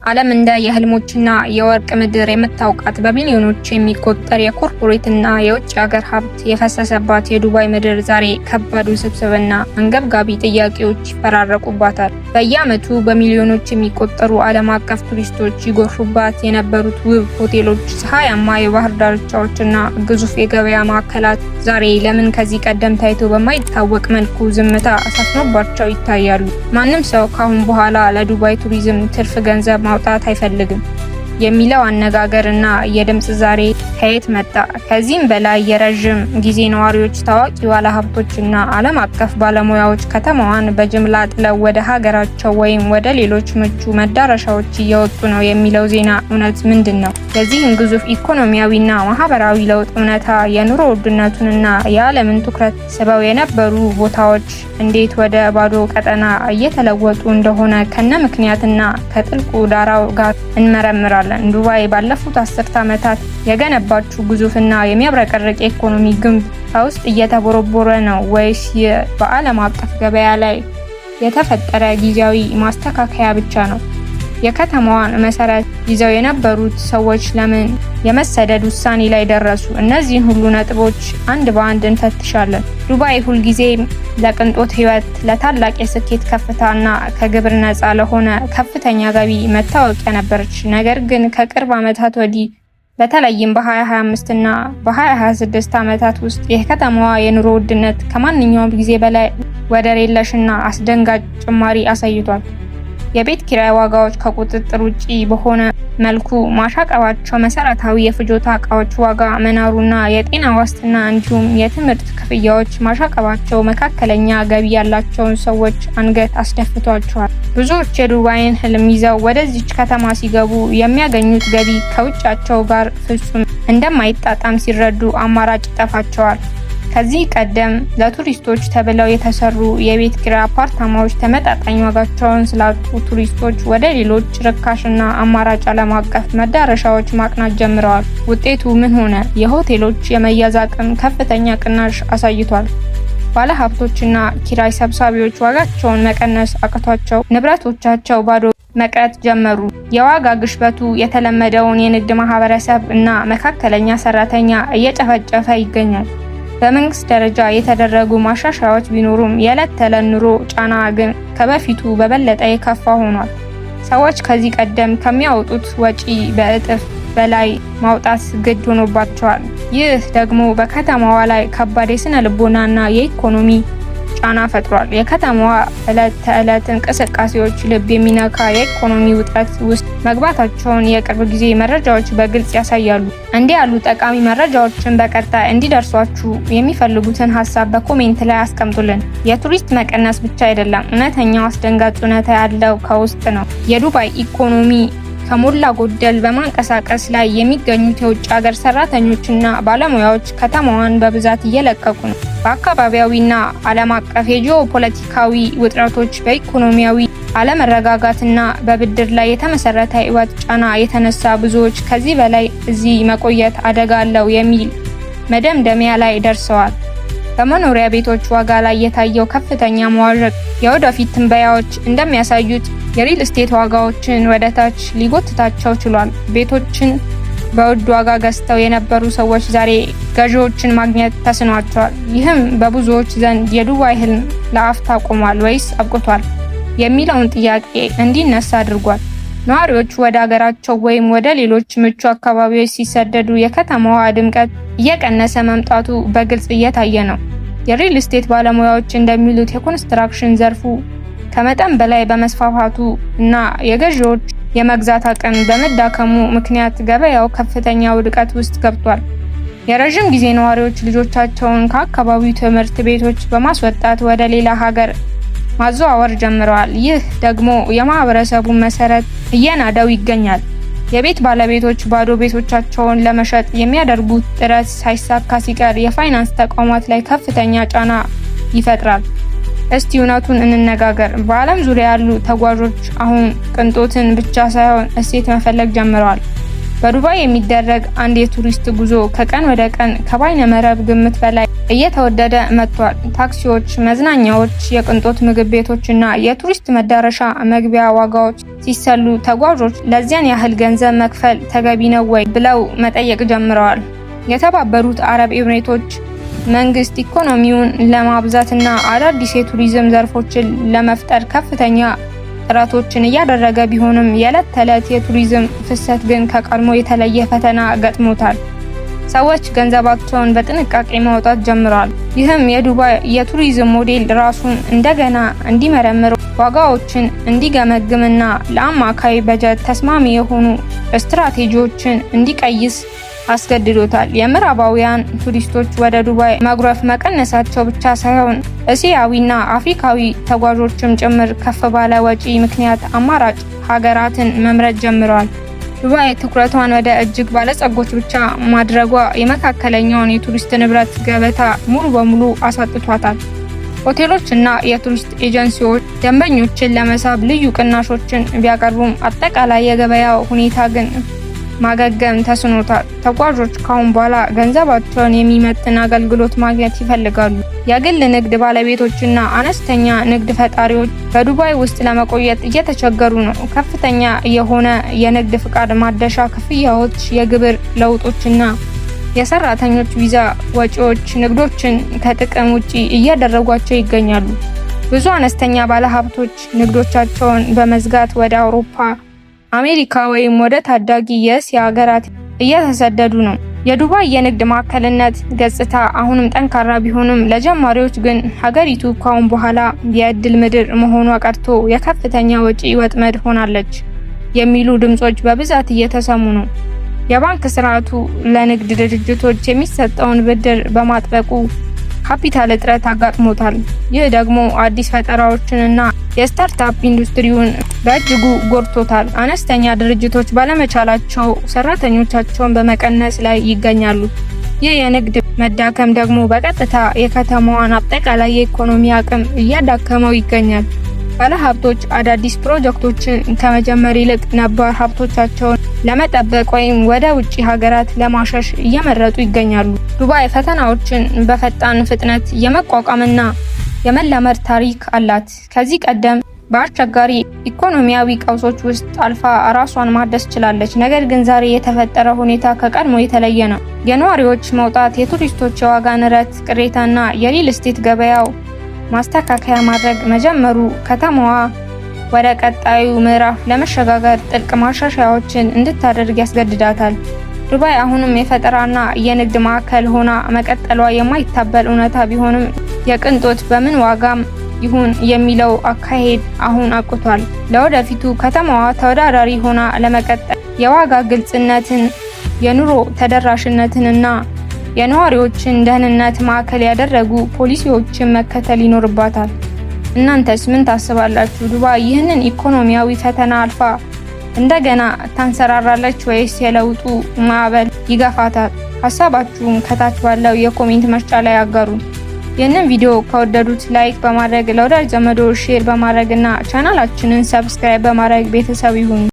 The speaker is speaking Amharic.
ዓለም እንደ የህልሞችና የወርቅ ምድር የምታውቃት በቢሊዮኖች የሚቆጠር የኮርፖሬትና የውጭ ሀገር ሀብት የፈሰሰባት የዱባይ ምድር ዛሬ ከባድ ውስብስብና አንገብጋቢ ጥያቄዎች ይፈራረቁባታል። በየዓመቱ በሚሊዮኖች የሚቆጠሩ ዓለም አቀፍ ቱሪስቶች ይጎርፉባት የነበሩት ውብ ሆቴሎች፣ ፀሐያማ የባህር ዳርቻዎችና ግዙፍ የገበያ ማዕከላት ዛሬ ለምን ከዚህ ቀደም ታይቶ በማይታወቅ መልኩ ዝምታ አሳፍኖባቸው ይታያሉ? ማንም ሰው ካሁን በኋላ ለዱባይ ቱሪዝም ትርፍ ገንዘብ ማውጣት አይፈልግም የሚለው አነጋገርና የድምጽ ዛሬ ከየት መጣ? ከዚህም በላይ የረዥም ጊዜ ነዋሪዎች፣ ታዋቂ ባለሀብቶችና ዓለም አቀፍ ባለሙያዎች ከተማዋን በጅምላ ጥለው ወደ ሀገራቸው ወይም ወደ ሌሎች ምቹ መዳረሻዎች እየወጡ ነው የሚለው ዜና እውነት ምንድን ነው? የዚህን ግዙፍ ኢኮኖሚያዊና ማህበራዊ ለውጥ እውነታ፣ የኑሮ ውድነቱንና የዓለምን ትኩረት ስበው የነበሩ ቦታዎች እንዴት ወደ ባዶ ቀጠና እየተለወጡ እንደሆነ ከነ ምክንያትና ከጥልቁ ዳራው ጋር እንመረምራለን። ዱባይ ባለፉት 10 ዓመታት የገነባችው ግዙፍና የሚያብረቀርቅ የኢኮኖሚ ግንብ ከውስጥ እየተቦረቦረ ነው ወይስ በዓለም አቀፍ ገበያ ላይ የተፈጠረ ጊዜያዊ ማስተካከያ ብቻ ነው? የከተማዋን መሰረት ይዘው የነበሩት ሰዎች ለምን የመሰደድ ውሳኔ ላይ ደረሱ? እነዚህን ሁሉ ነጥቦች አንድ በአንድ እንፈትሻለን። ዱባይ ሁልጊዜም ለቅንጦት ህይወት፣ ለታላቅ የስኬት ከፍታና ከግብር ነፃ ለሆነ ከፍተኛ ገቢ መታወቂያ ነበረች። ነገር ግን ከቅርብ ዓመታት ወዲህ በተለይም በ2025 እና በ2026 ዓመታት ውስጥ የከተማዋ የኑሮ ውድነት ከማንኛውም ጊዜ በላይ ወደር የለሽና አስደንጋጭ ጭማሪ አሳይቷል። የቤት ኪራይ ዋጋዎች ከቁጥጥር ውጪ በሆነ መልኩ ማሻቀባቸው፣ መሰረታዊ የፍጆታ እቃዎች ዋጋ መናሩና የጤና ዋስትና እንዲሁም የትምህርት ክፍያዎች ማሻቀባቸው መካከለኛ ገቢ ያላቸውን ሰዎች አንገት አስደፍቷቸዋል። ብዙዎች የዱባይን ህልም ይዘው ወደዚች ከተማ ሲገቡ የሚያገኙት ገቢ ከውጫቸው ጋር ፍጹም እንደማይጣጣም ሲረዱ አማራጭ ይጠፋቸዋል። ከዚህ ቀደም ለቱሪስቶች ተብለው የተሰሩ የቤት ኪራይ አፓርታማዎች ተመጣጣኝ ዋጋቸውን ስላጡ ቱሪስቶች ወደ ሌሎች ርካሽና አማራጭ ዓለም አቀፍ መዳረሻዎች ማቅናት ጀምረዋል። ውጤቱ ምን ሆነ? የሆቴሎች የመያዝ አቅም ከፍተኛ ቅናሽ አሳይቷል። ባለሀብቶችና ኪራይ ሰብሳቢዎች ዋጋቸውን መቀነስ አቅቷቸው ንብረቶቻቸው ባዶ መቅረት ጀመሩ። የዋጋ ግሽበቱ የተለመደውን የንግድ ማህበረሰብ እና መካከለኛ ሰራተኛ እየጨፈጨፈ ይገኛል። በመንግስት ደረጃ የተደረጉ ማሻሻያዎች ቢኖሩም የዕለት ተዕለት ኑሮ ጫና ግን ከበፊቱ በበለጠ የከፋ ሆኗል። ሰዎች ከዚህ ቀደም ከሚያወጡት ወጪ በእጥፍ በላይ ማውጣት ግድ ሆኖባቸዋል። ይህ ደግሞ በከተማዋ ላይ ከባድ የስነ ልቦናና የኢኮኖሚ ጫና ፈጥሯል። የከተማዋ ዕለት ተዕለት እንቅስቃሴዎች ልብ የሚነካ የኢኮኖሚ ውጥረት ውስጥ መግባታቸውን የቅርብ ጊዜ መረጃዎች በግልጽ ያሳያሉ። እንዲህ ያሉ ጠቃሚ መረጃዎችን በቀጣይ እንዲደርሷችሁ የሚፈልጉትን ሀሳብ በኮሜንት ላይ አስቀምጡልን። የቱሪስት መቀነስ ብቻ አይደለም፣ እውነተኛው አስደንጋጭ እውነታ ያለው ከውስጥ ነው። የዱባይ ኢኮኖሚ ከሞላ ጎደል በማንቀሳቀስ ላይ የሚገኙት የውጭ ሀገር ሰራተኞችና ባለሙያዎች ከተማዋን በብዛት እየለቀቁ ነው። በአካባቢያዊና ዓለም አቀፍ የጂኦፖለቲካዊ ውጥረቶች፣ በኢኮኖሚያዊ አለመረጋጋትና በብድር ላይ የተመሰረተ ህይወት ጫና የተነሳ ብዙዎች ከዚህ በላይ እዚህ መቆየት አደጋ አለው የሚል መደምደሚያ ላይ ደርሰዋል። በመኖሪያ ቤቶች ዋጋ ላይ የታየው ከፍተኛ መዋዠቅ የወደፊት ትንበያዎች እንደሚያሳዩት የሪል ስቴት ዋጋዎችን ወደ ታች ሊጎትታቸው ችሏል። ቤቶችን በውድ ዋጋ ገዝተው የነበሩ ሰዎች ዛሬ ገዢዎችን ማግኘት ተስኗቸዋል። ይህም በብዙዎች ዘንድ የዱባይ ህልም ለአፍታ ቆሟል ወይስ አብቅቷል የሚለውን ጥያቄ እንዲነሳ አድርጓል። ነዋሪዎች ወደ ሀገራቸው ወይም ወደ ሌሎች ምቹ አካባቢዎች ሲሰደዱ የከተማዋ ድምቀት እየቀነሰ መምጣቱ በግልጽ እየታየ ነው። የሪል ስቴት ባለሙያዎች እንደሚሉት የኮንስትራክሽን ዘርፉ ከመጠን በላይ በመስፋፋቱ እና የገዢዎች የመግዛት አቅም በመዳከሙ ምክንያት ገበያው ከፍተኛ ውድቀት ውስጥ ገብቷል። የረዥም ጊዜ ነዋሪዎች ልጆቻቸውን ከአካባቢው ትምህርት ቤቶች በማስወጣት ወደ ሌላ ሀገር ማዘዋወር ጀምረዋል። ይህ ደግሞ የማህበረሰቡን መሰረት እየናደው ይገኛል። የቤት ባለቤቶች ባዶ ቤቶቻቸውን ለመሸጥ የሚያደርጉት ጥረት ሳይሳካ ሲቀር የፋይናንስ ተቋማት ላይ ከፍተኛ ጫና ይፈጥራል። እስቲ እውነቱን እንነጋገር። በዓለም ዙሪያ ያሉ ተጓዦች አሁን ቅንጦትን ብቻ ሳይሆን እሴት መፈለግ ጀምረዋል። በዱባይ የሚደረግ አንድ የቱሪስት ጉዞ ከቀን ወደ ቀን ከባይነ መረብ ግምት በላይ እየተወደደ መጥቷል። ታክሲዎች፣ መዝናኛዎች፣ የቅንጦት ምግብ ቤቶችና የቱሪስት መዳረሻ መግቢያ ዋጋዎች ሲሰሉ ተጓዦች ለዚያን ያህል ገንዘብ መክፈል ተገቢ ነው ወይ ብለው መጠየቅ ጀምረዋል። የተባበሩት አረብ ኤሚሬቶች መንግስት ኢኮኖሚውን ለማብዛትና አዳዲስ የቱሪዝም ዘርፎችን ለመፍጠር ከፍተኛ ጥረቶችን እያደረገ ቢሆንም የዕለት ተዕለት የቱሪዝም ፍሰት ግን ከቀድሞ የተለየ ፈተና ገጥሞታል። ሰዎች ገንዘባቸውን በጥንቃቄ ማውጣት ጀምረዋል። ይህም የዱባይ የቱሪዝም ሞዴል ራሱን እንደገና እንዲመረምር፣ ዋጋዎችን እንዲገመግምና ለአማካይ በጀት ተስማሚ የሆኑ ስትራቴጂዎችን እንዲቀይስ አስገድዶታል። የምዕራባውያን ቱሪስቶች ወደ ዱባይ መጉረፍ መቀነሳቸው ብቻ ሳይሆን እስያዊና አፍሪካዊ ተጓዦችም ጭምር ከፍ ባለ ወጪ ምክንያት አማራጭ ሀገራትን መምረጥ ጀምረዋል። ዱባይ ትኩረቷን ወደ እጅግ ባለጸጎች ብቻ ማድረጓ የመካከለኛውን የቱሪስት ንብረት ገበታ ሙሉ በሙሉ አሳጥቷታል። ሆቴሎች እና የቱሪስት ኤጀንሲዎች ደንበኞችን ለመሳብ ልዩ ቅናሾችን ቢያቀርቡም አጠቃላይ የገበያው ሁኔታ ግን ማገገም ተስኖታል። ተጓዦች ካሁን በኋላ ገንዘባቸውን የሚመጥን አገልግሎት ማግኘት ይፈልጋሉ። የግል ንግድ ባለቤቶችና አነስተኛ ንግድ ፈጣሪዎች በዱባይ ውስጥ ለመቆየት እየተቸገሩ ነው። ከፍተኛ የሆነ የንግድ ፍቃድ ማደሻ ክፍያዎች፣ የግብር ለውጦችና የሰራተኞች ቪዛ ወጪዎች ንግዶችን ከጥቅም ውጪ እያደረጓቸው ይገኛሉ። ብዙ አነስተኛ ባለሀብቶች ንግዶቻቸውን በመዝጋት ወደ አውሮፓ፣ አሜሪካ ወይም ወደ ታዳጊ የእስያ ሀገራት እየተሰደዱ ነው። የዱባይ የንግድ ማዕከልነት ገጽታ አሁንም ጠንካራ ቢሆንም ለጀማሪዎች ግን ሀገሪቱ ካሁን በኋላ የእድል ምድር መሆኗ ቀርቶ የከፍተኛ ወጪ ወጥመድ ሆናለች የሚሉ ድምጾች በብዛት እየተሰሙ ነው። የባንክ ስርዓቱ ለንግድ ድርጅቶች የሚሰጠውን ብድር በማጥበቁ ካፒታል እጥረት አጋጥሞታል። ይህ ደግሞ አዲስ ፈጠራዎችንና የስታርታፕ ኢንዱስትሪውን በእጅጉ ጎድቶታል። አነስተኛ ድርጅቶች ባለመቻላቸው ሰራተኞቻቸውን በመቀነስ ላይ ይገኛሉ። ይህ የንግድ መዳከም ደግሞ በቀጥታ የከተማዋን አጠቃላይ የኢኮኖሚ አቅም እያዳከመው ይገኛል። ባለሀብቶች አዳዲስ ፕሮጀክቶችን ከመጀመር ይልቅ ነባር ሀብቶቻቸውን ለመጠበቅ ወይም ወደ ውጪ ሀገራት ለማሸሽ እየመረጡ ይገኛሉ። ዱባይ ፈተናዎችን በፈጣን ፍጥነት የመቋቋምና የመላመድ ታሪክ አላት። ከዚህ ቀደም በአስቸጋሪ ኢኮኖሚያዊ ቀውሶች ውስጥ አልፋ ራሷን ማደስ ችላለች። ነገር ግን ዛሬ የተፈጠረ ሁኔታ ከቀድሞ የተለየ ነው። የነዋሪዎች መውጣት፣ የቱሪስቶች የዋጋ ንረት ቅሬታና የሪል ስቴት ገበያው ማስተካከያ ማድረግ መጀመሩ ከተማዋ ወደ ቀጣዩ ምዕራፍ ለመሸጋገር ጥልቅ ማሻሻያዎችን እንድታደርግ ያስገድዳታል። ዱባይ አሁንም የፈጠራና የንግድ ማዕከል ሆና መቀጠሏ የማይታበል እውነታ ቢሆንም የቅንጦት በምን ዋጋም ይሁን የሚለው አካሄድ አሁን አብቅቷል። ለወደፊቱ ከተማዋ ተወዳዳሪ ሆና ለመቀጠል የዋጋ ግልጽነትን፣ የኑሮ ተደራሽነትንና የነዋሪዎችን ደህንነት ማዕከል ያደረጉ ፖሊሲዎችን መከተል ይኖርባታል። እናንተስ ምን ታስባላችሁ? ዱባይ ይህንን ኢኮኖሚያዊ ፈተና አልፋ እንደገና ታንሰራራለች ወይስ የለውጡ ማዕበል ይገፋታል? ሀሳባችሁን ከታች ባለው የኮሜንት መስጫ ላይ አጋሩ። ይህንን ቪዲዮ ከወደዱት ላይክ በማድረግ ለወዳጅ ዘመዶ ሼር በማድረግና ቻናላችንን ሰብስክራይብ በማድረግ ቤተሰብ ይሁኑ።